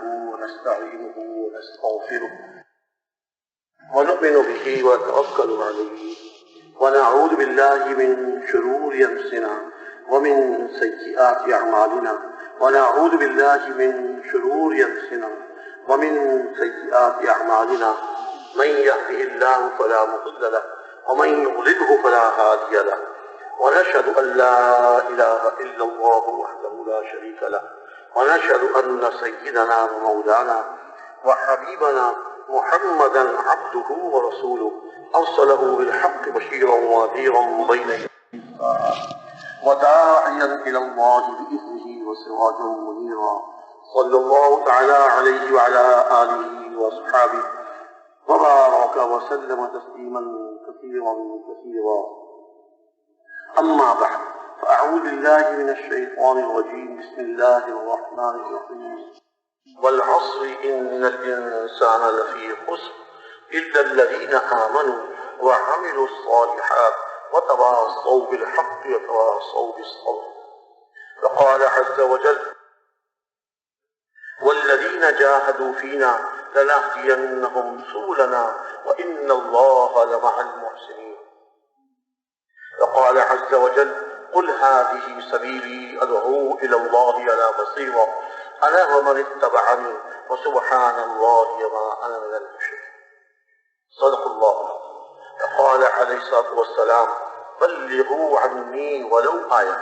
ونستعينه ونستغفره ونؤمن به ونتوكل عليه ونعوذ بالله من شرور أنفسنا ومن سيئات أعمالنا ونعوذ بالله من شرور أنفسنا ومن سيئات أعمالنا من يهده الله فلا مضل له ومن يضلله فلا هادي له ونشهد أن لا إله إلا الله وحده لا شريك له ونشهد أن سيدنا ومولانا وحبيبنا محمدا عبده ورسوله أرسله بالحق بشيرا ونذيرا بين يدي الساعة وداعيا إلى الله بإذنه وسراجا منيرا صلى الله تعالى عليه وعلى آله وأصحابه وبارك وسلم تسليما كثيرا كثيرا. أما بعد فأعوذ بالله من الشيطان الرجيم. بسم الله الرحمن الرحيم. والعصر إن الإنسان لفي خسر إلا الذين آمنوا وعملوا الصالحات وتواصوا بالحق وتواصوا بالصبر. وقال عز وجل والذين جاهدوا فينا لنهدينهم سبلنا وإن الله لمع المحسنين. وقال عز وجل قل هذه سبيلي أدعو إلى الله على بصيرة أنا ومن اتبعني وسبحان الله وما أنا من المشركين. صدق الله. وقال عليه الصلاة والسلام بلغوا عني ولو آية.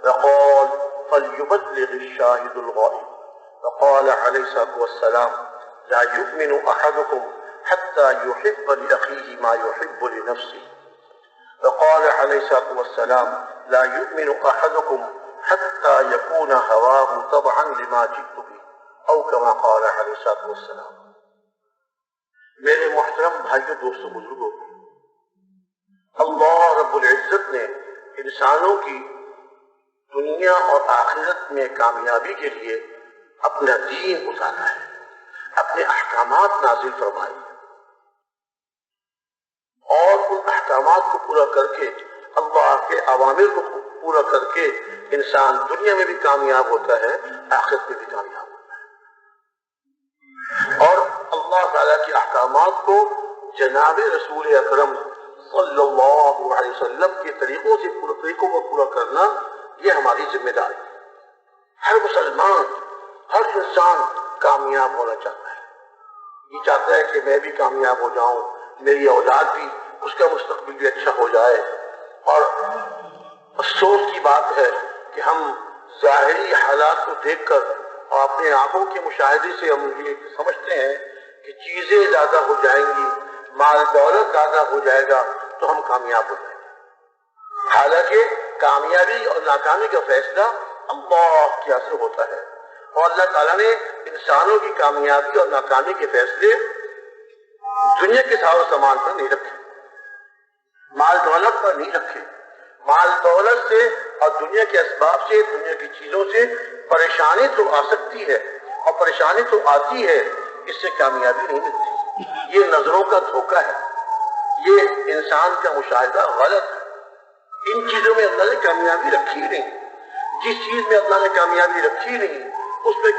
وقال فليبلغ الشاهد الغائب. وقال عليه الصلاة والسلام لا يؤمن أحدكم حتى يحب لأخيه ما يحب لنفسه. وقال عليه الصلاة والسلام لا يؤمن أحدكم حتى يكون هواه تبعا لما جئت به أو كما قال عليه الصلاة والسلام. میرے محترم بھائیوں دوستوں بزرگوں، اللہ رب العزت نے انسانوں کی دنیا اور آخرت میں کامیابی کے لیے اپنا دین اتارا ہے، اپنے احکامات نازل فرمائے اور ان احکامات کو پورا کر کے اللہ کے اوامر کو پورا کر کے انسان دنیا میں بھی کامیاب ہوتا ہے، آخرت میں بھی کامیاب ہوتا ہے، اور اللہ تعالیٰ کے احکامات کو جناب رسول اکرم صلی اللہ علیہ وسلم کے طریقوں کو پورا کرنا یہ ہماری ذمہ داری ہے. ہر مسلمان، ہر انسان کامیاب ہونا چاہتا ہے، یہ چاہتا ہے کہ میں بھی کامیاب ہو جاؤں، میری اولاد بھی، اس کا مستقبل بھی اچھا ہو جائے. اور افسوس کی بات ہے کہ ہم ظاہری حالات کو دیکھ کر اور اپنے آنکھوں کے مشاہدے سے ہم یہ سمجھتے ہیں کہ چیزیں زیادہ ہو جائیں گی، مال دولت زیادہ ہو جائے گا تو ہم کامیاب ہو جائیں گے. حالانکہ کامیابی اور ناکامی کا فیصلہ اللہ کے ہاتھ سے ہوتا ہے، اور اللہ تعالیٰ نے انسانوں کی کامیابی اور ناکامی کے فیصلے دنیا کے ساز و سامان پر نہیں رکھے، مال دولت پر نہیں رکھے. مال دولت سے اور دنیا کے اسباب سے، دنیا کی چیزوں سے پریشانی تو آ سکتی ہے، اور پریشانی تو آتی ہے، اس سے کامیابی نہیں ملتی. یہ نظروں کا دھوکہ ہے، یہ انسان کا مشاہدہ غلط ہے. ان چیزوں میں اللہ نے کامیابی رکھی نہیں. جس چیز میں اللہ نے کامیابی رکھی نہیں اس میں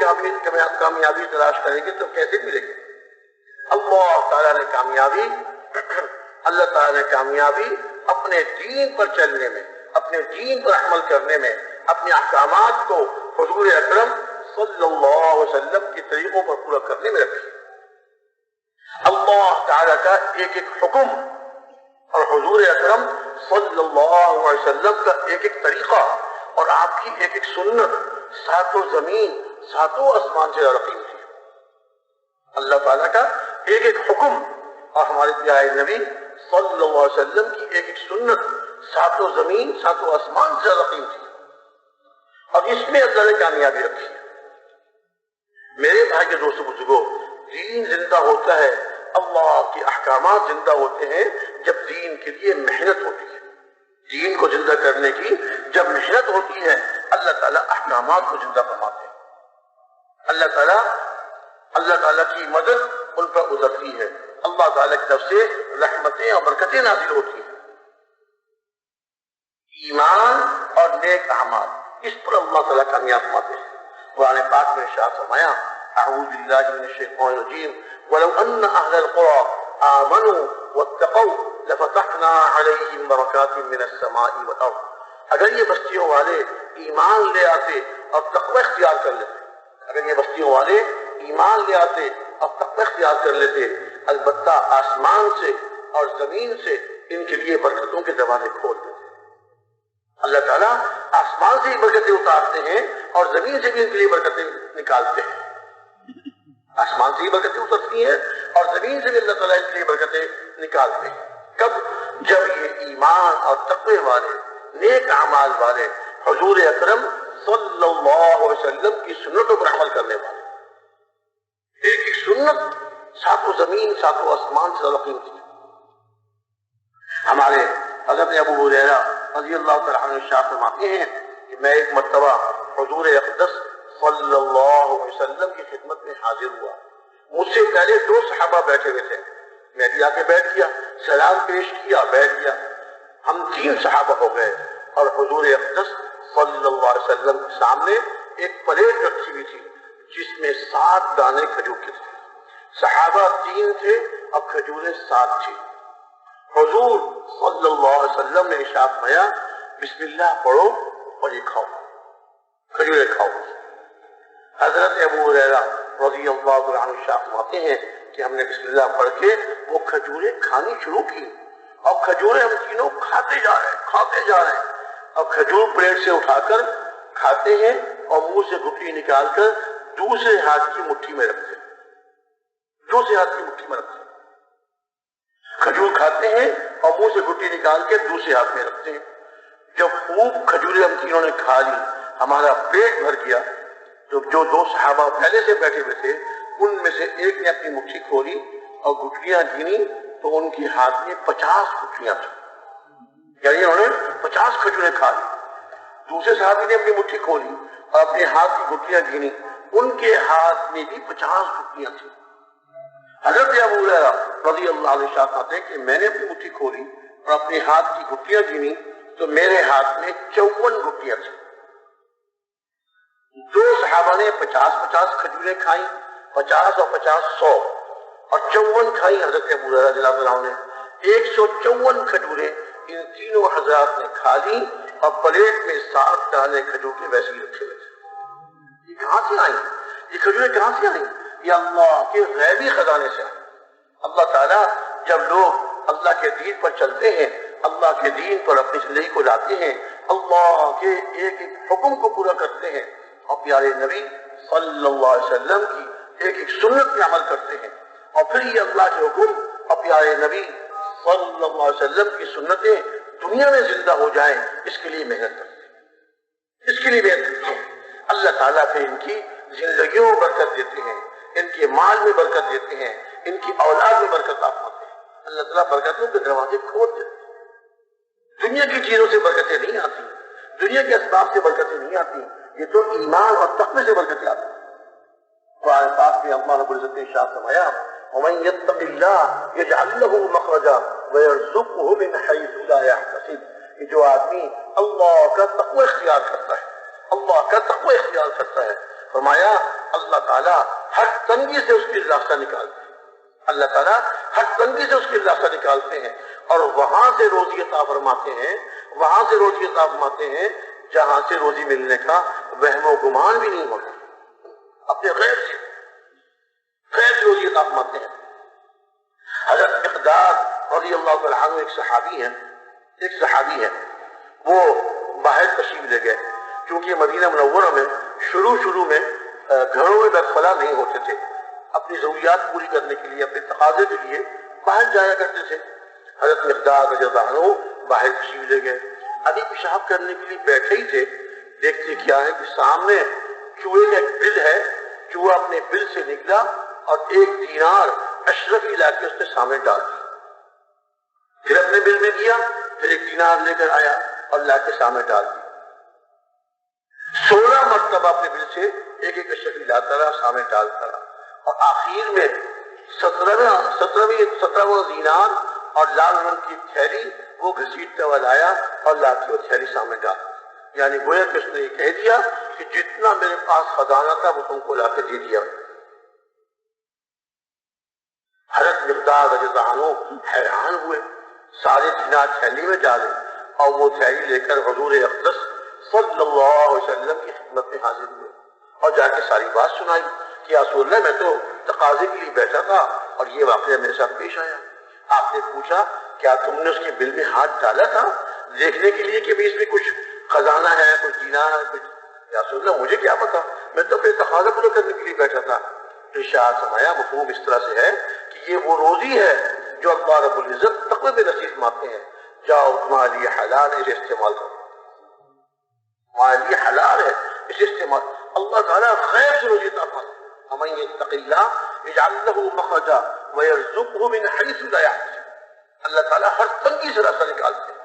کامیابی تلاش کریں گے تو کیسے ملے گی؟ اللہ تعالیٰ نے کامیابی اپنے دین پر چلنے میں، اپنے دین پر عمل کرنے میں، اپنے احکامات کو حضور اکرم صلی اللہ علیہ وسلم کے طریقوں پر پورا کرنے میں رکھی. اللہ تعالیٰ کا ایک ایک حکم اور حضور اکرم صلی اللہ علیہ وسلم کا ایک ایک طریقہ اور آپ کی ایک ایک سنت ساتوں زمین ساتوں آسمان سے رقیب تھی. اللہ تعالیٰ کا ایک ایک حکم اور ہمارے پیارے نبی صلی اللہ علیہ وسلم کی ایک ایک سنت ساتوں زمین ساتوں آسمان سے رقیب تھی، اور اس میں اللہ نے کامیابی رکھی. میرے بھائی کے دوستوں بزرگوں، دین زندہ ہوتا ہے، اللہ کے احکامات زندہ ہوتے ہیں جب دین کے لیے محنت ہوتی ہے. دین کو زندہ کرنے کی جب محنت ہوتی ہے اللہ تعالیٰ احکامات کو زندہ فرماتے ہیں. اللہ تعالیٰ کی مدد ان پر اترتی ہے، اللہ تعالیٰ کی طرف سے رحمتیں اور برکتیں نازل ہوتی ہیں. ایمان اور نیک اعمال، اس پر اللہ تعالیٰ کامیاب فرماتے ہیں. قرآن پاک میں ارشاد فرمایا اعوذ باللہ من الشیطان الرجیم ولو ان اہل القرى آمنوا واتقوا لفتحنا علیہم برکات من السماء والارض. اگر یہ بستیوں والے ایمان لے آتے اور تقوی اختیار کر لیتے، اگر یہ بستیوں والے ایمان لے آتے اور تقوی اختیار کر لیتے، البتہ آسمان سے اور زمین سے ان کے لیے برکتوں کے دروازے کھول دیتے. اللہ تعالیٰ آسمان سے ہی برکتیں اتارتے ہیں اور زمین سے بھی ان کے لیے برکتیں نکالتے ہیں. آسمان سے ہی برکتیں اترتی ہیں اور زمین سے بھی اللہ تعالیٰ ان کے لیے برکتیں نکالتے ہیں. کب؟ جب یہ ایمان اور تقوی والے، نیک اعمال والے، حضور اکرم صلی اللہ علیہ وسلم کی سنتوں پر عمل کرنے والے. ایک ایک سنت ساتوں زمین ساتوں آسمان سے زیادہ قیمتی ہے. ہمارے حضرت ابو ہریرہ رضی اللہ تعالیٰ عنہ ارشاد فرماتے ہیں کہ میں ایک مرتبہ حضور اقدس صلی اللہ علیہ وسلم کی خدمت میں حاضر ہوا. مجھ سے پہلے 2 صحابہ بیٹھے ہوئے تھے، میں بھی آ کے بیٹھ گیا، سلام پیش کیا، بیٹھ گیا. ہم 3 صحابہ ہو گئے اور حضور اقدس صلی اللہ علیہ وسلم کے سامنے ایک پلیٹ رکھی ہوئی تھی جس میں 7 دانے کھجور کے تھے. صحابہ 3 تھے اور کھجوریں 7 تھی. حضور صلی اللہ علیہ وسلم نے ارشاد فرمایا بسم اللہ پڑھو اور یہ کھاؤ، کھجوریں کھاؤ. حضرت ابو ہریرہ رضی اللہ عنہ ارشاد فرماتے ہیں کہ ہم نے بسم اللہ پڑھ کے وہ کھجوریں کھانی شروع کی اور کھجوریں ہم تینوں کھاتے جا رہے ہیں اور کھجور پلیٹ سے اٹھا کر کھاتے ہیں اور منہ سے گٹلی نکال کر دوسرے ہاتھ کی مٹھی میں رکھتے ہیں. کھجور کھاتے ہیں اور منہ سے گٹلی نکال کے دوسرے ہاتھ میں رکھتے ہیں. جب خوب کھجوریں ہم تینوں نے کھا لی، ہمارا پیٹ بھر گیا، تو جو 2 صحابہ پہلے سے بیٹھے ہوئے تھے ان میں سے ایک نے اپنی مٹھی کھولی اور گٹلیاں گنی تو ان کے ہاتھ میں 50 گٹلیاں تھیں، یعنی انہوں نے 50 کھجوریں کھا لی. دوسرے صحابی نے اپنی مٹھی کھولی اور اپنے ہاتھ کی گٹلیاں گنی، ان کے ہاتھ میں بھی 50 گٹلیاں تھیں. حضرت ابو ہریرہ رضی اللہ عنہ فرماتے ہیں کہ میں نے اپنی مٹھی کھولی اور اپنے ہاتھ کی گٹلیاں گنی تو میرے ہاتھ میں 54 گٹلیاں تھیں. 2 صحابہ نے 50 کھجوریں کھائیں، 50 اور 50 100 اور 54 کھائیں. حضرت ابو ہریرہ رضی اللہ عنہ 154 کھجوریں ان تینوں حضرات نے کھا لی اور پلیٹ میں 7 دانے کھجور کے ویسے ہی رکھے ہوئے تھے. یہ کہاں سے آئیں؟ یہ کھجوریں کہاں سے آئیں؟ یہ اللہ کے غیبی خزانے سے آئیں. اللہ تعالیٰ جب لوگ اللہ کے دین پر چلتے ہیں، اللہ کے دین پر اپنی زندگی کو لاتے ہیں، اللہ کے ایک ایک حکم کو پورا کرتے ہیں اور پیارے نبی صلی اللہ علیہ وسلم کی ایک ایک سنت میں عمل کرتے ہیں، اور پھر یہ اللہ کے حکم اور پیارے نبی صلی اللہ علیہ وسلم کی سنتیں دنیا میں زندہ ہو جائیں، اس کے لیے محنت کرتے ہیں. اللہ تعالیٰ پھر ان کی زندگیوں میں برکت دیتے ہیں، ان کے مال میں برکت دیتے ہیں، ان کی اولاد میں برکت آتے ہیں. اللہ تعالیٰ برکتوں کے دروازے کھول دیتے ہیں. دنیا کی چیزوں سے برکتیں نہیں آتی، دنیا کے اسباب سے برکتیں نہیں آتی، یہ تو ایمان اور تقوی سے برکتیں آتی ہیں. قرآن پاک میں اللہ رب العزت نے ارشاد فرمایا وَمَن يَتَّقِ اللَّهَ يَجْعَلْ لَهُ مَخْرَجًا وَيَرْزُقْهُ مِنْ حَيْثُ لَا يَحْتَسِبُ. کہ جو آدمی اللہ کا تقوی اختیار کرتا ہے، فرمایا اللہ تعالیٰ ہر تنگی سے اس کی راستہ نکالتے ہیں، اور وہاں سے روزی عطا فرماتے ہیں جہاں سے روزی ملنے کا وہم و گمان بھی نہیں ہوتا. اپنے غیر سے روزی عطا فرماتے ہیں. حضرت مقداد رضی اللہ تعالیٰ عنہ ایک صحابی ہے، وہ باہر تشریف لے گئے کیونکہ مدینہ منورہ میں شروع میں گھروں میں داخلہ نہیں ہوتے تھے. اپنی ضروریات پوری کرنے کے لیے، اپنے تقاضے کے لیے باہر جایا کرتے تھے. حضرت مقداد رضی اللہ عنہ باہر تشریف لے گئے، ابھی پیشاب کرنے کے لیے بیٹھے ہی تھے، دیکھتے کیا ہے کہ سامنے چوہے کا ایک بل ہے. چوہا اپنے بل سے نکلا اور 1 دینار اشرفی لا کے اس کے سامنے ڈال دیا. پھر اپنے بل میں گیا، پھر 1 دینار لے کر آیا اور لا کے سامنے ڈال دیا. 16 مرتبہ اپنے بل سے ایک اشرفی لاتا رہا، سامنے ڈالتا رہا، اور آخر میں 17واں دینار اور لال رنگ کی تھیلی وہ گھسیٹتا ہوا لایا اور لا کے وہ تھیلی سامنے ڈال. یعنی گویا کہ اس نے یہ کہہ دیا کہ جتنا میرے پاس خزانہ تھا وہ تم کو لا کے دے دیا. حیران ہوئے، سارے دینار تھیلی میں ڈالے اور وہ تھیلی لے کر حضور اقدس صلی اللہ علیہ وسلم کی خدمت میں حاضر ہوئے اور جا کے ساری بات سنائی کہ یا رسول اللہ، میں تو تقاضے کے لیے بیٹھا تھا اور یہ واقعہ میرے ساتھ پیش آیا۔ آپ نے پوچھا کیا تم نے اس کے بل میں ہاتھ ڈالا تھا دیکھنے کے لیے کہ اس میں کچھ خزانہ ہے، کچھ دینار ہے، کچھ؟ یا رسول اللہ مجھے کیا پتا، میں تو اپنے تقاضا پورا کرنے کے لیے بیٹھا تھا۔ ارشاد فرمایا مفہوم اس طرح سے ہے کہ یہ وہ روزی ہے جو اللہ رب العزت تقوی میں نصیب فرماتے ہیں، جاؤ تمہارے لیے حلال ہے، اسے استعمال کرو، تمہارے لیے حلال ہے، اسے استعمال۔ اللہ تعالیٰ خیر سے روزی عطا فرماتا ہے۔ ومن يتق الله يجعل له مخرجا ويرزقه من حيث لا يحتسب۔ اللہ تعالیٰ ہر تنگی سے راستہ نکالتے ہیں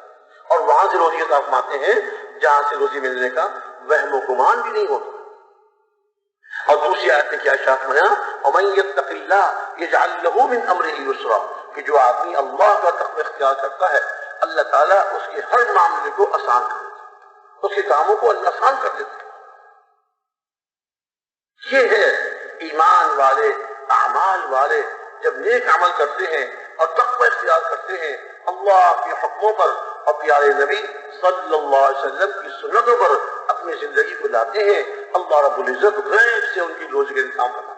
اور وہاں سے روزی عطا فرماتے ہیں جہاں سے روزی ملنے کا وہم و گمان بھی نہیں ہوتا۔ اور دوسری آیت میں کیا ارشاد فرمایا، ومن يتق الله يجعل له من امره يسرا، کہ جو آدمی اللہ کا تقوی اختیار کرتا ہے اللہ تعالیٰ اس کے ہر معاملے کو آسان کر دیتا ہے، اس کے کاموں کو اللہ آسان کر دیتا ہے۔ یہ ہے ایمان والے، اعمال والے جب نیک عمل کرتے ہیں اور تقوی اختیار کرتے ہیں، اللہ کے حکموں پر اور پیارے نبی صلی اللہ علیہ وسلم کی سنتوں پر اپنی زندگی کو لاتے ہیں، اللہ رب العزت غیب سے ان کی روزی کا انتظام کرتے ہیں،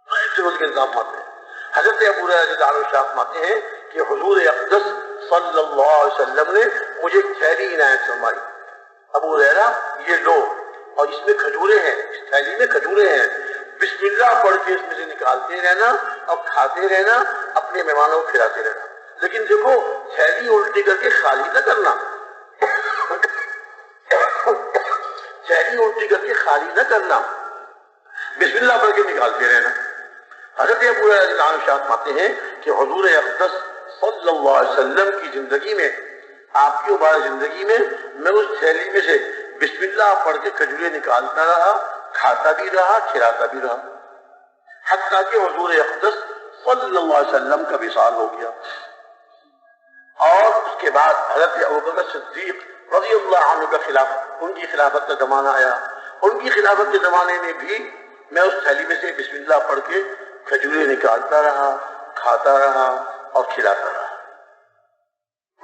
غیب سے روزی کا انتظام کرتے ہیں۔ حضرت ابو ہریرہ رضی اللہ عنہ فرماتے ہیں کہ حضور اقدس صلی اللہ علیہ وسلم نے مجھے ایک تھیلی عنایت فرمائی، ابو ہریرہ یہ لو، اور اس میں کھجورے ہیں، اس تھیلی میں کھجورے ہیں، بسم اللہ پڑھ کے اس میں سے نکالتے رہنا اور کھاتے رہنا، اپنے مہمانوں کو کھلاتے رہنا، لیکن دیکھو تھیلی الٹی کر کے خالی نہ کرنا، تھیلی الٹی کر کے خالی نہ کرنا، بسم اللہ پڑھ کے نکالتے رہنا۔ حضرت ابو ہریرہ رضی اللہ عنہ فرماتے ہیں کہ حضور اقدس صلی اللہ علیہ وسلم کی زندگی میں، آپ کی مبارک زندگی میں، میں اس تھیلی میں سے بسم اللہ پڑھ کے کھجورے نکالتا رہا، کھاتا بھی رہا، کھلاتا بھی رہا، حتیٰ کہ حضور اقدس صلی اللہ علیہ وسلم کا وصال ہو گیا۔ اور اس کے بعد حضرت ابوبکر صدیق رضی اللہ عنہ کا خلافت، ان کی خلافت کا زمانہ آیا، ان کی خلافت کے زمانے میں بھی میں اس تھیلی میں سے بسم اللہ پڑھ کے کھجورے نکالتا رہا، کھاتا رہا اور کھلاتا رہا۔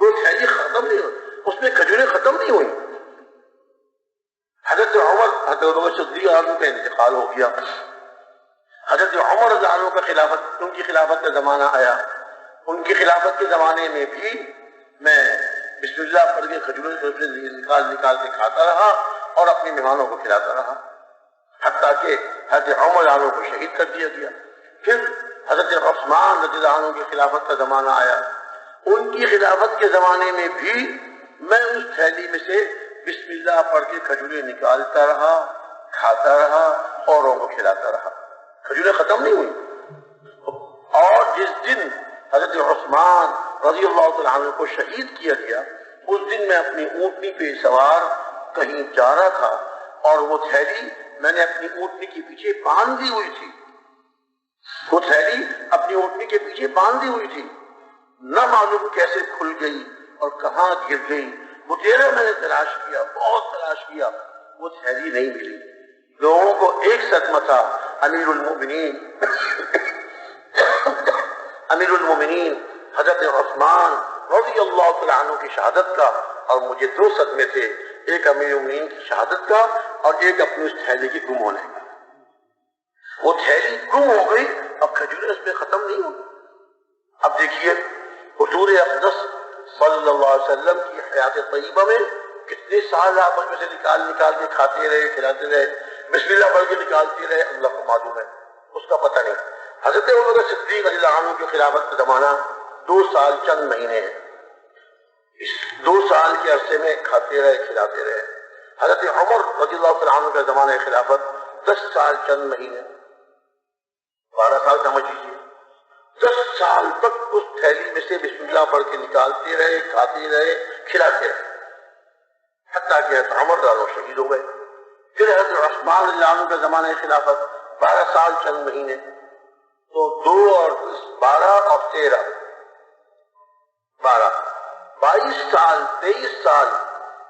وہ تھیلی ختم نہیں ہوئی، اس میں کھجورے ختم نہیں ہوئی۔ حضرت عمر، حضرت ابوبکر صدیق عنہ کا انتقال ہو گیا، حضرت عمر رضی اللہ عنہ کا خلافت، ان کی خلافت کا زمانہ آیا، ان کی خلافت کے زمانے میں بھی میں بسم اللہ پڑھ کے کھجورے نکال کے کھاتا رہا اور اپنے مہمانوں کو کھلاتا رہا، حتیٰ کہ حضرت عمر رضی اللہ عنہ کو شہید کر دیا گیا۔ پھر حضرت عثمان رضی اللہ عنہ کی خلافت کا زمانہ آیا، ان کی خلافت کے زمانے میں بھی میں اس تھیلی میں سے بسم اللہ پڑھ کے کھجورے نکالتا رہا، کھاتا رہا، اوروں کو کھلاتا رہا، کھجورے ختم نہیں ہوئی۔ اور جس دن حضرت عثمان رضی اللہ تعالیٰ عنہ کو شہید کیا گیا، اس دن میں اپنی اونٹنی پہ سوار کہیں جا رہا تھا اور وہ تھیلی میں نے اپنی اونٹنی کے پیچھے باندھی ہوئی تھی، وہ تھیلی اپنی اونٹنی کے پیچھے باندھی ہوئی تھی، نہ معلوم کیسے کھل گئی اور کہاں گر گئی، مجھے میں نے تلاش کیا، بہت تلاش کیا، وہ تھیلی نہیں ملی۔ لوگوں کو ایک صدمہ تھا، امیر المومنین حضرت عثمان رضی اللہ تعالیٰ عنہ کی شہادت کا، اور مجھے دو صدمے تھے، ایک امیر المومنین کی شہادت کا اور ایک اپنی اس تھیلی کی گم ہونے کا۔ وہ تھیلی گم ہو گئی، اب کھجورے اس میں ختم نہیں ہوئی۔ اب دیکھیے حضور اقدس صلی اللہ علیہ وسلم کی حیات طیبہ میں کتنے سال آپ اس میں سے نکال کے کھاتے رہے، کھلاتے رہے، بسم اللہ پڑھ کے نکالتے رہے، اللہ کو معلوم ہے، اس کا پتہ نہیں۔ حضرت ابوبکر صدیق رضی اللہ عنہ کی خلافت کا زمانہ 2 سال چند مہینے ہے، اس 2 سال کے عرصے میں کھاتے رہے، کھلاتے رہے۔ حضرت عمر رضی اللہ تعالیٰ عنہ کا زمانہ خلافت 10 سال چند مہینے، 12 سال سمجھ لیجیے۔ 10 سال تک اس تھیلی میں سے بسم اللہ پڑھ کے نکالتے رہے، کھاتے رہے، کھلاتے رہے، حتیٰ کہ حضرت عمر رضی اللہ عنہ شہید ہو گئے۔ پھر حضرت عثمان رضی اللہ عنہ کا زمانہ خلافت 12 سال چند مہینے، تو 2 اور 12 اور 13، 12، 22 سال، 23 سال،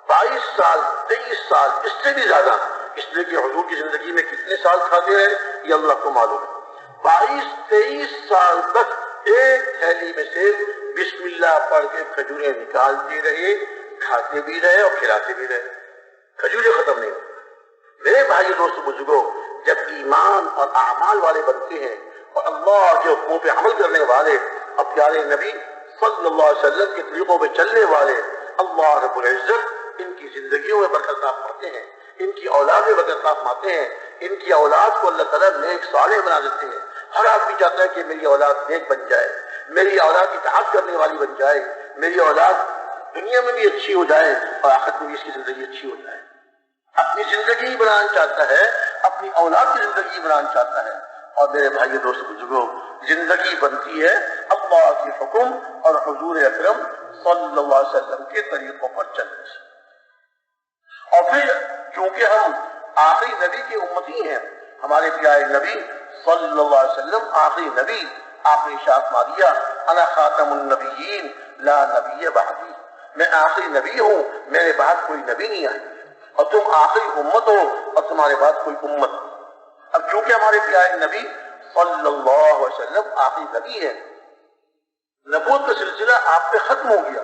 22 سال، 23 سال، اس سے بھی زیادہ، اس لیے کہ حضور کی زندگی میں کتنے سال کھاتے رہے یہ اللہ کو معلوم ہے۔ 22-23 سال تک ایک تھیلی میں سے بسم اللہ پڑھ کے کھجوریں نکالتے رہے، کھاتے بھی رہے اور کھلاتے بھی رہے، کھجوریں ختم نہیں ہوئی۔ میرے بھائی دوست بزرگوں، جب ایمان اور اعمال والے بنتے ہیں اور اللہ کے حکموں پہ عمل کرنے والے اور پیارے نبی صلی اللہ علیہ وسلم کے طریقوں پہ چلنے والے، اللہ رب العزت ان کی زندگیوں میں برکت فرماتے ہیں، ان کی اولاد میں برکت فرماتے ہیں، ان کی اولاد کو اللہ تعالیٰ نیک صالح بنا دیتے ہیں۔ ہر آدمی چاہتا ہے کہ میری اولاد نیک بن جائے، میری اولاد اطاعت کرنے والی بن جائے، میری اولاد دنیا میں بھی اچھی ہو جائے اور آخرت میں بھی اس کی زندگی اچھی ہو جائے۔ اپنی زندگی بنانا چاہتا ہے، اپنی اولاد کی زندگی بنانا چاہتا ہے۔ اور میرے بھائی دوست بزرگوں، زندگی بنتی ہے اللہ کے حکم اور حضور اکرم صلی اللہ علیہ وسلم کے طریقوں پر چلنے سے۔ اور پھر چونکہ ہم آخری نبی کے امتی ہیں، ہمارے پیارے نبی صلی اللہ علیہ وسلم آخری نبی، آپ نے ارشاد فرما دیا انا خاتم النبیین لا نبی بعدی، میں آخری نبی ہوں، میرے بعد کوئی نبی نہیں آئے، اور تم آخری امت ہو اور تمہارے بعد کوئی امت۔ اب چونکہ ہمارے پیارے نبی صلی اللہ علیہ وسلم آخری نبی ہے، نبوت کا سلسلہ آپ پہ ختم ہو گیا،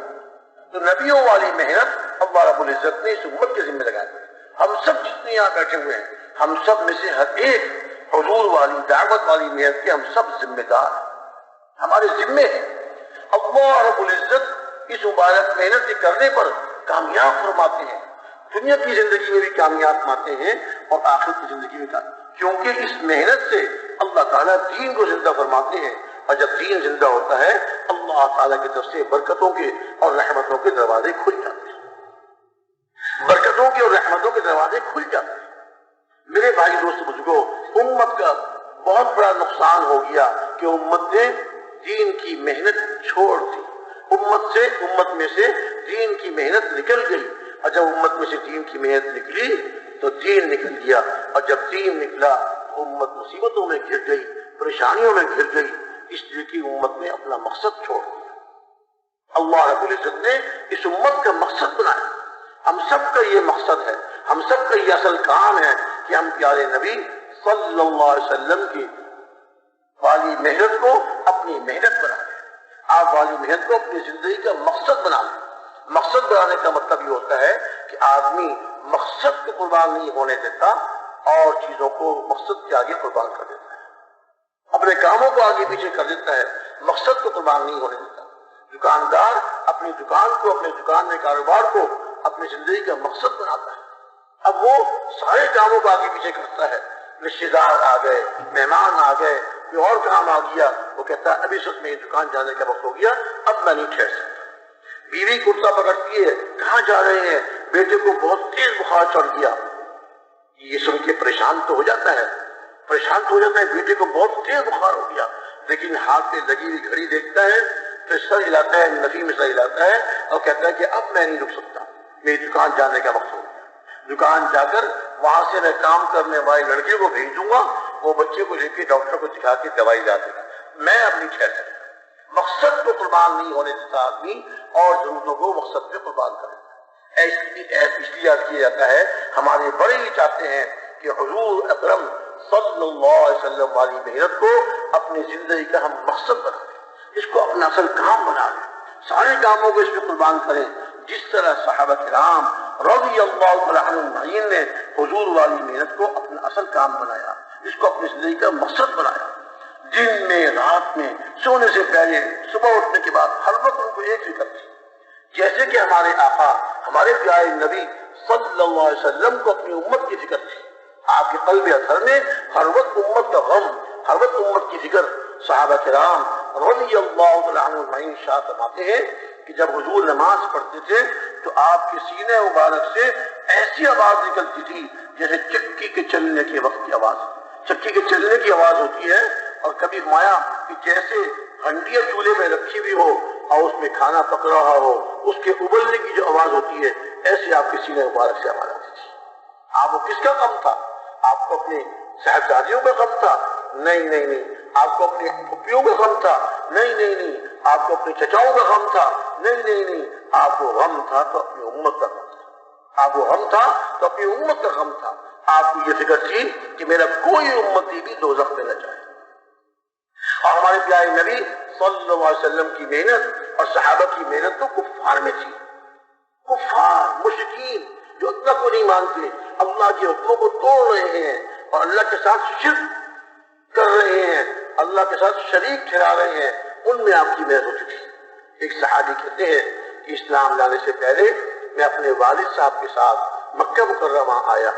تو نبیوں والی محنت اللہ رب العزت نے اس امت کے ذمہ لگا دی۔ ہم سب جتنے یہاں بیٹھے ہوئے ہیں، ہم سب میں سے ہر ایک حضور والی دعوت والی محنت کے ہم سب ذمہ دار ہیں، ہمارے ذمے ہیں۔ اللہ رب العزت اس مبارک محنت کے کرنے پر کامیاب فرماتے ہیں، دنیا کی زندگی میں بھی کامیاب فرماتے ہیں اور آخرت کی زندگی میں کامیاب، کیونکہ اس محنت سے اللہ تعالیٰ دین کو زندہ فرماتے ہیں، اور جب دین زندہ ہوتا ہے اللہ تعالیٰ کی طرف سے برکتوں کے اور رحمتوں کے دروازے کھل جاتے ہیں، برکتوں کے اور رحمتوں کے دروازے کھل جاتے ہیں۔ میرے بھائی دوست بزرگوں، امت کا بہت بڑا نقصان ہو گیا کہ امت نے دین کی محنت چھوڑ دی، امت میں سے دین کی محنت نکل گئی، اور جب امت میں سے دین کی محنت نکلی تو دین نکل گیا، اور جب دین نکلا تو امت مصیبتوں میں گر گئی، پریشانیوں میں گر گئی، اس لیے کہ امت نے اپنا مقصد چھوڑ دیا۔ اللہ رب العزت نے اس امت کا مقصد بنایا، ہم سب کا یہ مقصد ہے، ہم سب کا یہ اصل کام ہے کہ ہم پیارے نبی صلی اللہ علیہ وسلم کی والی محنت کو اپنی محنت بنا لیں، آپ والی محنت کو اپنی زندگی کا مقصد بنا لیں۔ مقصد بنانے کا مطلب یہ ہوتا ہے کہ آدمی مقصد کو قربان نہیں ہونے دیتا اور چیزوں کو مقصد کے آگے قربان کر دیتا ہے، اپنے کاموں کو آگے پیچھے کر دیتا ہے، مقصد کو قربان نہیں ہونے دیتا۔ دکاندار اپنی دکان کو، اپنے دکان میں کاروبار کو اپنی زندگی کا مقصد بناتا ہے، اب وہ سارے کاموں کو آگے پیچھے کرتا ہے، رشتے دار آ گئے، مہمان آ گئے، کوئی اور کام آ گیا، وہ کہتا ہے ابھی سب میں دکان جانے کا وقت ہو گیا، اب میں نہیں ٹھہر سکتا۔ بیوی کرتا پکڑتی ہے، کہاں جا رہے ہیں؟ بیٹے کو بہت تیز بخار چڑھ گیا، یہ سن کے پریشان تو ہو جاتا ہے، بیٹے کو بہت تیز بخار ہو گیا، لیکن ہاتھ پہ لگی ہوئی گھڑی دیکھتا ہے، پھر سر ہلاتا ہے، نفی میں سر ہلاتا ہے اور کہتا ہے کہ اب میں نہیں رک سکتا، میری دکان جانے کا وقت ہو گیا۔ دکان جا کر وہاں سے میں کام کرنے والے لڑکے کو بھیج دوں گا، وہ بچے کو لے کے ڈاکٹر کو دکھا کے دوائی لا دے گا، میں اب نہیں ٹھہر سکتا۔ مقصد کو قربان نہیں ہونے دیتا آدمی اور ضرورتوں کو مقصد پہ قربان کر دیتا ہے۔ اس لیے یاد کیا جاتا ہے، ہمارے بڑے ہی چاہتے ہیں کہ حضور اکرم صلی اللہ علیہ وسلم والی محنت کو اپنی زندگی کا ہم مقصد بنا لیں، اس کو اپنا اصل کام بنا لیں، سارے کاموں کو اس پہ قربان کریں، جس طرح صحابہ کرام رضی اللہ تعالیٰ عنہم نے حضور والی محنت کو اپنا اصل کام بنایا، اس کو اپنی زندگی کا مقصد بنایا۔ دن میں، رات میں، سونے سے پہلے، صبح اٹھنے کے بعد ہر وقت ان کو ایک فکر تھی، جیسے کہ ہمارے آقا، ہمارے پیارے نبی صلی اللہ علیہ وسلم کو اپنی امت کی فکر تھی۔ آپ کے قلب اطہر میں ہر وقت امت کا غم، ہر وقت امت کی فکر۔ صحابہ کرام رضی اللہ تعالیٰ عنہم ارشاد فرماتے ہیں کہ جب حضور نماز پڑھتے تھے تو آپ کے سینے مبارک سے ایسی آواز نکلتی تھی جیسے چکی کے چلنے کے وقت کی آواز، چکی کے چلنے کی آواز ہوتی ہے، اور کبھی فرمایا کہ جیسے ہنڈیاں چولہے میں رکھی ہوئی ہو اور اس میں کھانا پک رہا ہو، اس کے ابلنے کی جو آواز ہوتی ہے، ایسی آپ کے سینے مبارک سے آواز آتی تھی۔ آپ کو کس کا غم تھا؟ آپ کو اپنے صاحبزادیوں کا غم تھا؟ نہیں۔ آپ کو اپنے پھوپھیوں کا غم تھا؟ نہیں۔ آپ کو اپنے چچاؤں کا غم تھا؟ نہیں۔ آپ کو غم تھا تو اپنی امت کا غم تھا، آپ کو غم تھا تو اپنی امت کا غم تھا۔ آپ کو یہ فکر تھی کہ میرا کوئی امتی بھی دوزخ میں نہ جائے۔ اور ہمارے پیارے نبی صلی اللہ علیہ وسلم کی محنت اور صحابہ کی محنت تو کفار میں تھی. کفار مشرکین جو اللہ کو نہیں مانتے، اللہ کے حکموں کو توڑ رہے ہیں اور اللہ کے ساتھ شرک کر رہے ہیں، اللہ کے ساتھ شریک ٹھہرا رہے ہیں، ان میں آپ کی محنت ہو چکی. ایک صحابی کہتے ہیں کہ اسلام لانے سے پہلے میں اپنے والد صاحب کے ساتھ مکہ مکرمہ آیا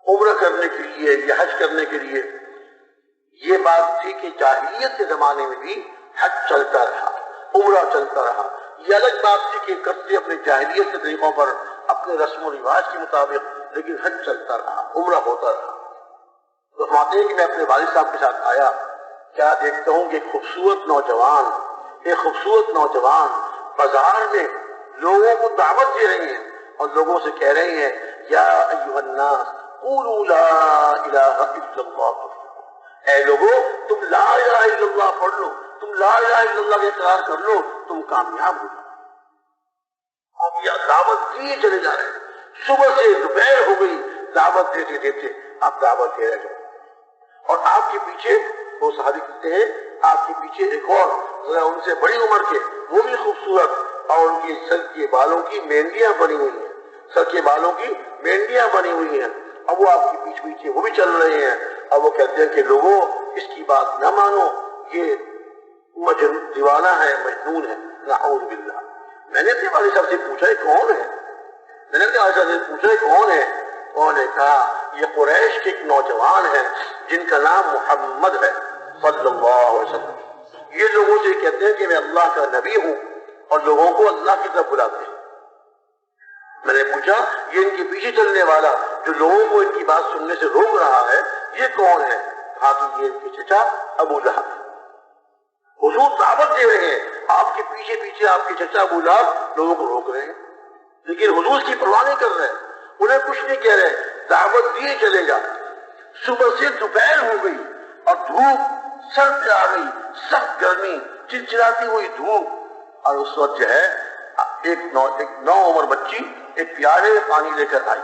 عمرہ کرنے کے لیے یا حج کرنے کے لیے. یہ بات تھی کہ جاہلیت کے زمانے میں بھی حج چلتا رہا، عمرہ چلتا رہا. یہ الگ بات تھی کہ کرتے اپنے جاہلیت کے طریقوں پر، اپنے رسم و رواج کے مطابق، لیکن حج چلتا رہا، عمرہ ہوتا رہا. تو فرماتے ہیں کہ میں اپنے والد صاحب کے ساتھ آیا، کیا دیکھتا ہوں کہ ایک خوبصورت نوجوان بازار میں لوگوں کو دعوت دے رہے ہیں اور لوگوں سے کہہ رہے ہیں یا ایھا الناس قولوا لا الہ الا اللہ. اے لوگوں تم لا الہ الا اللہ پڑھ لو، تم لا الہ الا اللہ کا اقرار کر لو، تم کامیاب ہو. اب یہ دعوت دیے چلے جا رہے ہیں، صبح سے دوپہر ہو گئی دعوت دیتے دیتے آپ دعوت دے رہے ہو. اور آپ کے پیچھے وہ صحابی کہتے ہیں آپ کے پیچھے ایک اور ذرا ان سے بڑی عمر کے، وہ بھی خوبصورت، اور ان کی سر کے بالوں کی مہندیاں بنی ہوئی ہیں، سر کے بالوں کی مہندیاں بنی ہوئی ہیں. اب وہ آپ کے پیچھے وہ بھی چل رہے ہیں. اب وہ کہتے ہیں کہ لوگوں اس کی بات نہ مانو، یہ دیوانہ ہے، مجنون ہے. نعوذ باللہ. میں نے اپنے والد صاحب سے پوچھا یہ کون ہے؟ انہوں نے کہا یہ قریش کے ایک نوجوان ہے جن کا نام محمد ہے صلی اللہ علیہ وسلم. یہ لوگوں سے کہتے ہیں کہ میں اللہ کا نبی ہوں اور لوگوں کو اللہ کی طرف بلاتے ہیں. میں نے پوچھا یہ ان کے پیچھے چلنے والا جو لوگوں کو ان کی بات سننے سے روک رہا ہے یہ کون ہے؟ کہا کہ یہ ان کے چچا ابو لہب. حضور دعوت دے رہے ہیں، آپ کے پیچھے پیچھے آپ کے چچا ابو لہب لوگوں کو روک رہے ہیں، لیکن حضور کی پرواہ نہیں کر رہے ہیں، انہیں کچھ نہیں کہہ رہے، دعوت دیے چلے جا. صبح سے دوپہر ہو گئی اور دھوپ سر پہ آ گئی، سخت گرمی، چلچلاتی ہوئی دھوپ. اور اس وقت جو ہے ایک نو عمر بچی ایک پیالے میں پانی لے کر آئی.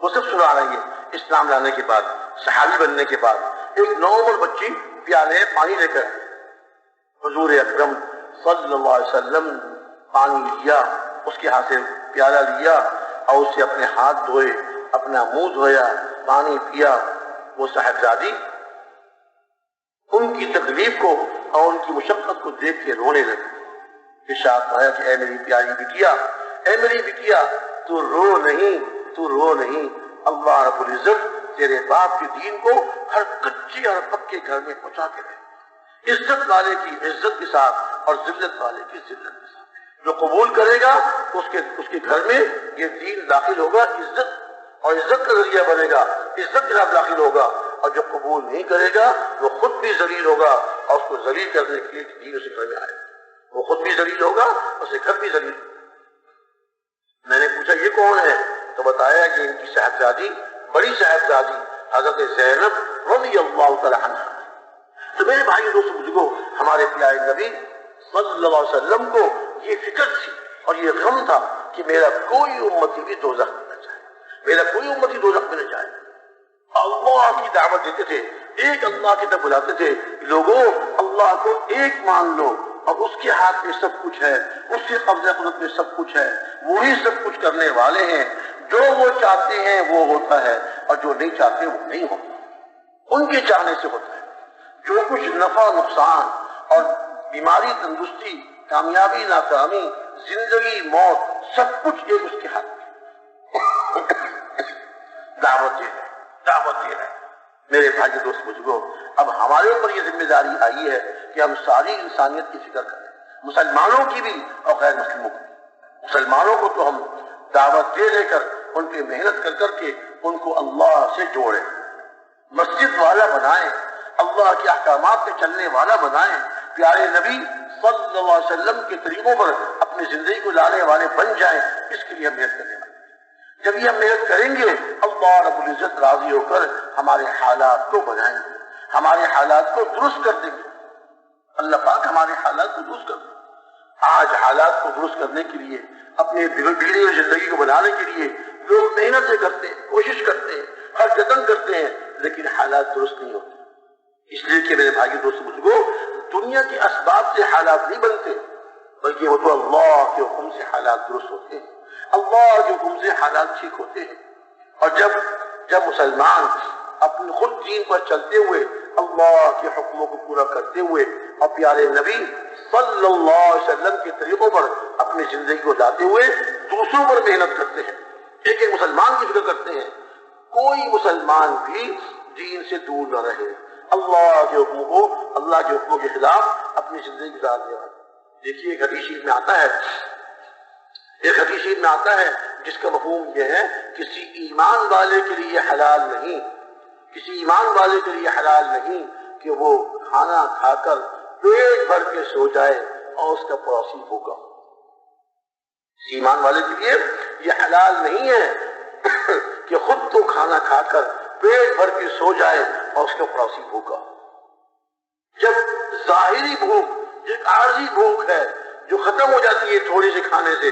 وہ سب سنا رہی ہے اسلام لانے کے بعد، صحابی بننے کے بعد ایک نو عمر بچی پیالے میں پانی لے کر حضور اکرم صلی اللہ علیہ وسلم پانی لیا، اس کے ہاتھ سے پیالہ لیا اور اسے اپنے ہاتھ دھوئے، اپنا منہ دھویا، پانی پیا. وہ صاحبزادی ان کی تکلیف کو اور ان کی مشقت کو دیکھ کے رونے لگی. ارشاد فرمایا کہ اے میری پیاری بٹیا، اے میری بٹیا تو رو نہیں، اللہ رب العزت تیرے باپ کے دین کو ہر کچے اور پکے گھر میں پہنچا کے دے، عزت والے کی عزت کے ساتھ اور ذلت والے کی ذلت کے ساتھ. جو قبول کرے گا اس کے گھر میں یہ دین داخل ہوگا، عزت اور عزت کا ذریعہ بنے گا، عزت کے ساتھ داخل ہوگا. اور جو قبول نہیں کرے گا وہ خود بھی ذلیل ہوگا اور اس کو ذلیل کرنے کے لیے دین اسے گھر میں آئے گا. وہ خود بھی ذلیل ہوگا، اسے گھر بھی ذلیل. میں نے پوچھا یہ کون ہے؟ تو بتایا کہ ان کی صاحبزادی، بڑی صاحبزادی حضرت زینب رضی اللہ تعالی عنہ. تو میرے بھائی دوست بزرگوں، ہمارے پیارے نبی صلی اللہ علیہ وسلم کو یہ فکر تھی اور یہ غم تھا کہ میرا کوئی امتی بھی دوزخ میں نہ جائے، میرا کوئی امتی دوزخ میں نہ جائے. اللہ کی دعوت دیتے تھے، ایک اللہ کی طرف بلاتے تھے، لوگوں اللہ کو ایک مان لو اور اس کے ہاتھ میں سب کچھ ہے، اس کے قبضہ قدرت میں سب کچھ ہے، وہی سب کچھ کرنے والے ہیں. جو وہ چاہتے ہیں وہ ہوتا ہے اور جو نہیں چاہتے وہ نہیں ہوتا، ان کے چاہنے سے ہوتا ہے. جو کچھ نفع نقصان اور بیماری تندرستی، کامیابی ناکامی، زندگی موت، سب کچھ ایک اس کے ہاتھ میں. دعوت یہ ہے میرے بھائی دوست بزرگوں. اب ہمارے اوپر یہ ذمہ داری آئی ہے کہ ہم ساری انسانیت کی فکر کریں، مسلمانوں کی بھی اور غیر مسلموں کی بھی. مسلمانوں کو تو ہم دعوت دے کر ان پہ محنت کر کے ان کو اللہ سے جوڑیں، مسجد والا بنائیں، اللہ کے احکامات پہ چلنے والا بنائیں، پیارے نبی صلی اللہ علیہ وسلم کے طریقوں پر اپنی زندگی کو لانے والے بن جائیں. اس کے لیے ہم محنت کرنے والے. جب یہ ہم محنت کریں گے اللہ رب العزت راضی ہو کر ہمارے حالات کو بنائیں گے، ہمارے حالات کو درست کر دیں گے. اللہ پاک ہمارے حالات کو درست کر دیں. آج حالات کو درست کرنے کے لیے، اپنے بگڑی ہوئی زندگی کو بنانے کے لیے لوگ محنت سے کرتے ہیں، کوشش کرتے ہیں، ہر قدم کرتے ہیں، لیکن حالات درست نہیں ہوتے. اس لیے کہ میرے بھائی دوستو بزرگوں، دنیا کے اسباب سے حالات نہیں بنتے، بلکہ وہ تو اللہ کے حکم سے حالات درست ہوتے ہیں، اللہ کے حکم سے حالات ٹھیک ہوتے ہیں۔ اور جب مسلمان اپنے خود دین پر چلتے ہوئے اللہ کے حکموں کو پورا کرتے ہوئے اور پیارے نبی صلی اللہ علیہ وسلم کے طریقوں پر اپنی زندگی کو لاتے ہوئے دوسروں پر محنت کرتے ہیں، ایک ایک مسلمان کی فکر کرتے ہیں، کوئی مسلمان بھی دین سے دور نہ رہے، اللہ کے حکموں کے خلاف اپنی زندگی گزار دے۔ دیکھیے ایک حدیث شریف میں آتا ہے جس کا مفہوم یہ ہے، کسی ایمان والے کے لیے حلال نہیں، کسی ایمان والے کے لیے حلال نہیں کہ وہ کھانا کھا کر پیٹ بھر کے سو جائے اور اس کا پڑوسی ہوگا۔ کسی ایمان والے کے لیے یہ حلال نہیں ہے کہ خود تو کھانا کھا کر پیٹ بھر کے سو جائے اور اس کا پڑوسی ہوگا۔ جب ظاہری بھوک، ایک عارضی بھوک ہے جو ختم ہو جاتی ہے تھوڑی سے کھانے سے،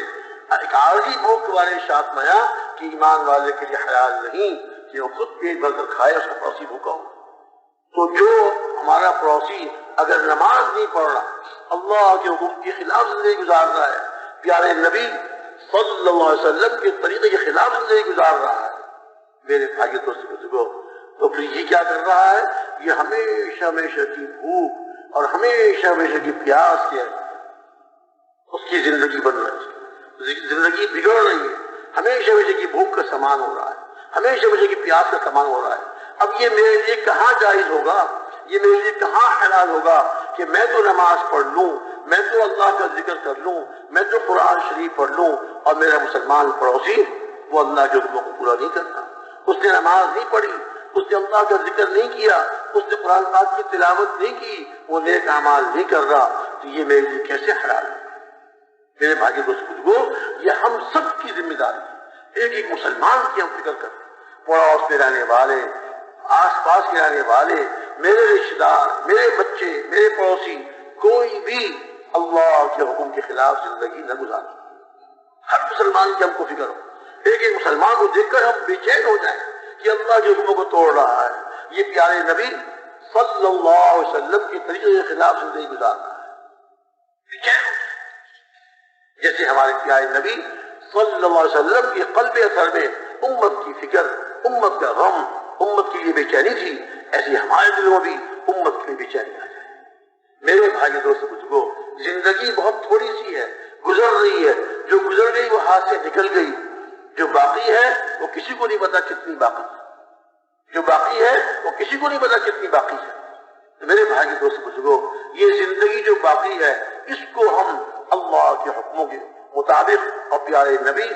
ایک عارضی بھوک کے بارے میں ارشاد میں آیا کہ ایمان والے کے لیے حلال نہیں کہ وہ خود پیٹ بھر کر کھائے، اس کا پڑوسی بھوکا ہو۔ تو جو ہمارا پڑوسی اگر نماز نہیں پڑھ رہا، اللہ کے حکم کے خلاف زندگی گزار رہا ہے، پیارے نبی صلی اللہ علیہ وسلم کے طریقے کے خلاف زندگی گزار رہا ہے، میرے بھائی دوست بزرگوں، تو پھر یہ کیا کر رہا ہے؟ یہ ہمیشہ کی بھوک اور ہمیشہ کی پیاس کے اس کی زندگی بن رہی ہے، زندگی بگڑ رہی ہے، ہمیشہ کی بھوک کا سامان ہو رہا ہے، ہمیشہ کی پیاس کا سامان ہو رہا ہے۔ اب یہ میرے لیے کہاں جائز ہوگا، یہ میرے لیے کہاں حلال ہوگا کہ میں تو نماز پڑھ لوں، میں تو اللہ کا ذکر کر لوں، میں تو قرآن شریف پڑھ لوں، اور میرا مسلمان پڑوسی وہ اللہ کے حکموں کو پورا نہیں کرتا، اس نے نماز نہیں پڑھی، اس نے اللہ کا ذکر نہیں کیا، اس نے قرآن پاک کی تلاوت نہیں کی، وہ نیک اعمال نہیں کر رہا، تو یہ میرے لیے کیسے حلال ہے؟ میرے بھائی دوست بزرگوں، یہ ہم سب کی ذمہ داری ہے، ایک ایک مسلمان کی ہم فکر کریں، پڑوس میں رہنے والے، آس پاس کے رہنے والے، میرے رشتے دار، میرے بچے، میرے پڑوسی، کوئی بھی اللہ کے حکم کے خلاف زندگی نہ گزارے۔ ہر مسلمان کی ہم کو فکر ہو، ایک ایک مسلمان کو دیکھ کر ہم بے چین ہو جائیں کہ اللہ کے حکموں کو توڑ رہا ہے، یہ پیارے نبی صلی اللہ علیہ وسلم کے طریقے کے خلاف زندگی گزار رہا ہے، بے چین ہو جائیں۔ جیسے ہمارے پیارے نبی صلی اللہ علیہ وسلم کے قلب اثر میں امت کی فکر، امت کا غم، امت کے لیے بے چینی تھی، ایسی ہمارے دلوں میں بھی امت کے لیے بے چینی آ جائے۔ میرے بھائی دوست بزرگوں، زندگی بہت تھوڑی سی ہے، گزر رہی ہے، جو گزر گئی وہ ہاتھ سے نکل گئی، جو باقی ہے وہ کسی کو نہیں پتا کتنی باقی ہے، جو باقی ہے وہ کسی کو نہیں پتا کتنی باقی ہے۔ میرے بھائی دوست بزرگوں، یہ زندگی جو باقی ہے اس کو ہم اللہ کے حکموں کے مطابق اور پیارے نبی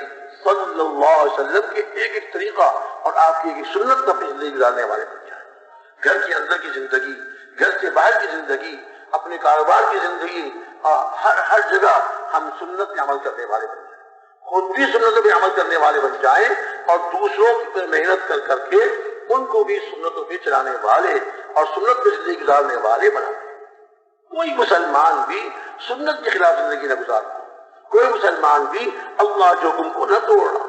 صلی اللہ علیہ وسلم کے ایک ایک طریقہ اور آپ کی ایک سنت پر زندگی گزارنے والے بن جائیں۔ گھر کے اندر کی زندگی، گھر سے باہر کی زندگی، اپنے کاروبار کی زندگی، ہر جگہ ہم سنت پہ عمل کرنے والے بن جائیں، خود بھی سنتوں پہ عمل کرنے والے بن جائیں اور دوسروں کی محنت کر کر کے ان کو بھی سنتوں پہ چلانے والے اور سنت پہ زندگی گزارنے والے بنا دیں۔ کوئی مسلمان بھی سنت کے خلاف زندگی نہ گزارتا، کوئی مسلمان بھی اللہ کے حکم کو نہ توڑا،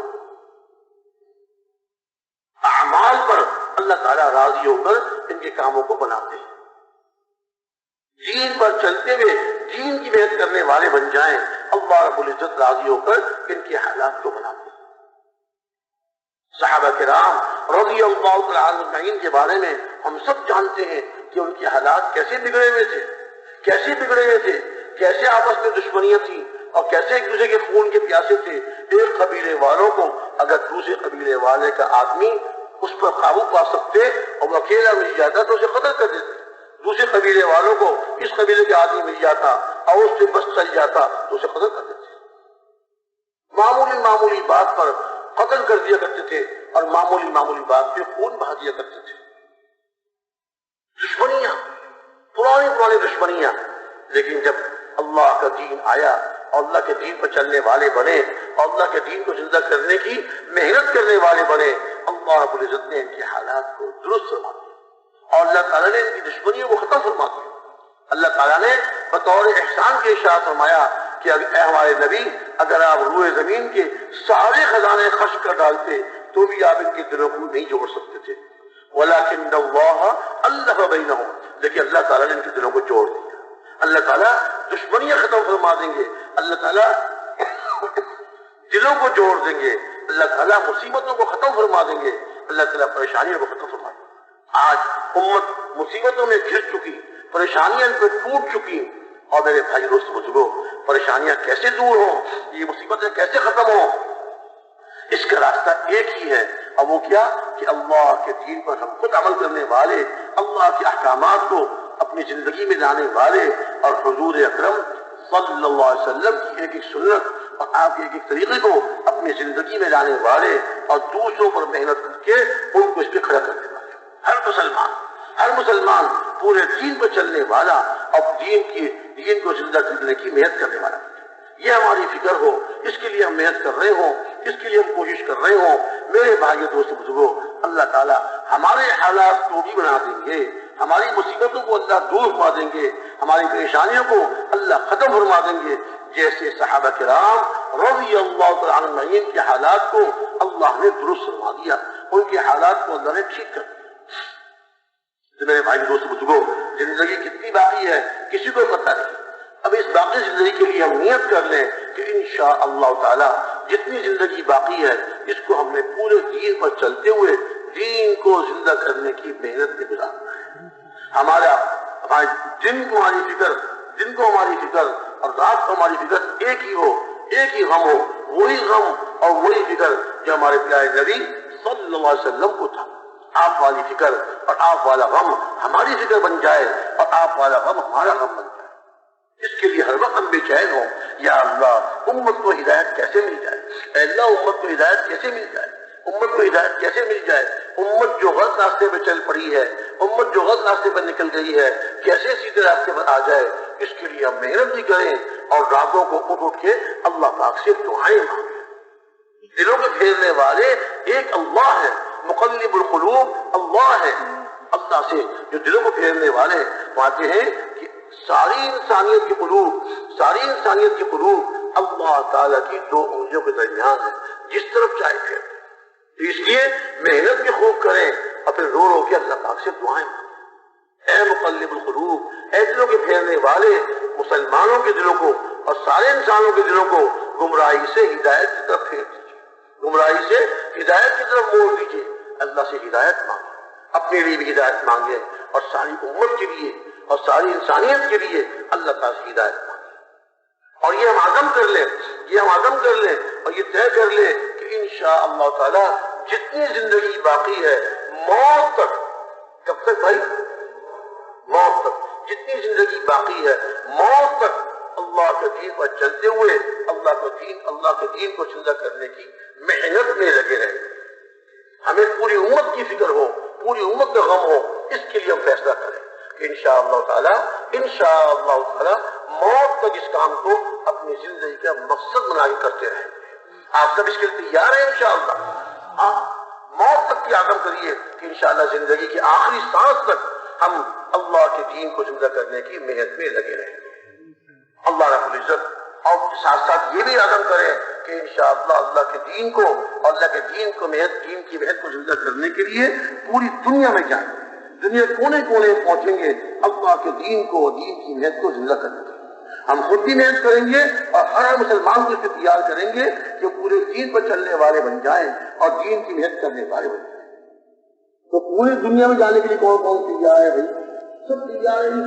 اعمال پر اللہ تعالیٰ راضی ہو کر ان کے کاموں کو بناتے ہیں، دین پر چلتے ہوئے دین کی محنت کرنے والے بن جائیں، اللہ رب العزت راضی ہو کر ان کے حالات کو بناتے ہیں۔ صحابہ کرام رضی اللہ تعالیٰ عنہم کے بارے میں ہم سب جانتے ہیں کہ ان کے حالات کیسے بگڑے ہوئے تھے، کیسے آپس میں دشمنیاں تھیں اور کیسے ایک دوسرے کے خون کے پیاسے تھے۔ ایک قبیلے والوں کو اگر دوسرے قبیلے والے کا آدمی اس پر قابو پا سکتے اور وہ اکیلا مل جاتا تو اسے قتل کر دیتے، دوسرے قبیلے والوں کو اس قبیلے کا آدمی مل جاتا اور اس سے بس چل جاتا تو اسے قتل کر دیتے، معمولی بات پر قتل کر دیا کرتے تھے اور معمولی بات پہ خون بہا دیا کرتے تھے۔ دشمنیاں، پرانی دشمنیاں، لیکن جب اللہ کا دین آیا اور اللہ کے دین پر چلنے والے بنے اور اللہ کے دین کو زندہ کرنے کی محنت کرنے والے بنے، اللہ رب العزت نے ان کے حالات کو درست فرما دیا اور اللہ تعالیٰ نے ان کی دشمنیوں کو ختم فرما دیا۔ اللہ تعالیٰ نے بطور احسان کے ارشاد فرمایا کہ اے ہمارے نبی، اگر آپ روئے زمین کے سارے خزانے خشک کر ڈالتے تو بھی آپ ان کے دلوں کو نہیں جوڑ سکتے تھے، وَلَكِنَّ اللَّهَ أَلَّفَ بَيْنَهُمْ، لیکن اللہ تعالیٰ نے ان کے دلوں کو جوڑ دیا. اللہ تعالیٰ دشمنیاں ختم فرما دیں گے, اللہ تعالیٰ دلوں کو جوڑ دیں گے, اللہ تعالیٰ مصیبتوں کو ختم فرما دیں گے, اللہ تعالیٰ پریشانیوں کو ختم فرما دیں گے. آج امت مصیبتوں میں گھر چکی, پریشانیاں ان پہ ٹوٹ چکی, اور میرے بھائی دوست بزرگوں, پریشانیاں کیسے دور ہوں, یہ مصیبتیں کیسے ختم ہوں؟ اس کا راستہ ایک ہی ہے, اور وہ کیا کہ اللہ کے دین پر ہم خود عمل کرنے والے, اللہ کے احکامات کو اپنی زندگی میں لانے والے, اور حضور اکرم صلی اللہ علیہ وسلم کی ایک ایک سنت اور آپ کے ایک ایک طریقے کو اپنی زندگی میں لانے والے, اور دوسروں پر محنت کر کے ان کو اس پہ کھڑا کرنے والے. ہر مسلمان پورے دین پر چلنے والا اور دین کو زندہ کرنے کی محنت کرنے والا, یہ ہماری فکر ہو, اس کے لیے ہم محنت کر رہے ہوں, اس کے لیے ہم کوشش کر رہے ہوں. میرے بھائی دوست بزرگوں, اللہ تعالیٰ ہمارے حالات کو بھی بنا دیں گے, ہماری مصیبتوں کو اللہ دور فرما دیں گے, ہماری پریشانیوں کو اللہ ختم فرما دیں گے, جیسے صحابہ کرام رضی اللہ تعالیٰ عنہم کے حالات کو اللہ نے درست فرما دیا, ان کے حالات کو اللہ نے ٹھیک کر دیا. تو میرے بھائی دوست بزرگوں, زندگی کتنی باقی ہے کسی کو پتہ نہیں. اب اس باقی زندگی کے لیے ہم نیت کر لیں کہ انشاءاللہ تعالی جتنی زندگی باقی ہے اس کو ہم نے پورے دین پر چلتے ہوئے دین کو زندہ کرنے کی محنت میں گزارنا ہے. ہمارے دن کو ہماری فکر اور رات کو ہماری فکر ایک ہی ہو, ایک ہی غم ہو, وہی غم اور وہی فکر جو ہمارے پیارے نبی صلی اللہ علیہ وسلم کو تھا. آپ والی فکر اور آپ والا غم ہماری فکر بن جائے, اور آپ والا غم ہمارا غم بن جائے. اس کے لیے ہر وقت ہم بے چین ہوں, یا اللہ امت کو ہدایت کیسے مل جائے, اے اللہ امت کو ہدایت کیسے مل جائے, امت کو ہدایت کیسے مل جائے. امت جو غلط راستے پہ چل پڑی ہے, امت جو غلط راستے پر نکل گئی ہے, کیسے سیدھے راستے پر آ جائے. اس کے لیے ہم محنت بھی کریں, اور راتوں کو اٹھ کے اللہ پاک سے دعائیں مانگیں. دلوں کو پھیرنے والے ایک اللہ ہے, مقلب القلوب اللہ ہے. اللہ سے جو دلوں کو پھیرنے والے پاتے ہیں کہ ساری انسانیت کے قلوب اللہ تعالیٰ کی دو انگلیوں کے درمیان ہے, جس طرف چاہے پھر. اس لیے محنت بھی خوب کریں, اور پھر رو رو کے اللہ پاک سے دعائیں. اے مقلب القلوب, اے دلوں کے پھیرنے والے, مسلمانوں کے دلوں کو اور سارے انسانوں کے دلوں کو گمراہی سے ہدایت کی طرف پھیر دیجیے, گمراہی سے ہدایت کی طرف موڑ دیجیے. اللہ سے ہدایت مانگیں, اپنے لیے بھی ہدایت مانگیں, اور ساری امت کے لیے اور ساری انسانیت کے لیے اللہ تعالیٰ سے ہدایت مانگیں. اور یہ ہم عزم کر لیں اور یہ طے کر لیں کہ انشاءاللہ تعالی جتنی زندگی باقی ہے موت تک, کب تک بھائی, موت تک, جتنی زندگی باقی ہے موت تک اللہ کے دین پر چلتے ہوئے اللہ کے دین کو زندہ کرنے کی محنت میں لگے رہیں. ہمیں پوری امت کی فکر ہو, پوری امت کا غم ہو, اس کے لیے ہم فیصلہ کریں کہ انشاءاللہ تعالی موت تک اس کام کو اپنی زندگی کا مقصد بنا کے کرتے رہیں. آپ سب اس کے لیے تیار ہیں انشاءاللہ؟ موت تک کی عزم کریے کہ انشاءاللہ زندگی کی آخری سانس تک ہم اللہ کے دین کو زندہ کرنے کی محنت میں لگے رہیں. اللہ رب العزت اور ساتھ ساتھ یہ بھی عزم کریں کہ انشاءاللہ اللہ کے دین کو اور اللہ کے دین کی محنت کو زندہ کرنے کے لیے پوری دنیا میں جائیں, دنیا کونے کونے پہنچیں گے اللہ کے دین کو اور دین کی محنت کو زندہ کرنے کے لیے. ہم خود بھی محنت کریں گے اور ہر مسلمان کو اس سے تیار کریں گے کہ پورے دین پر چلنے والے بن جائیں اور دین کی محنت کرنے والے بن جائیں. تو پوری دنیا میں جانے کے لیے کون کون تیار ہے بھائی؟ سب تیار ہیں.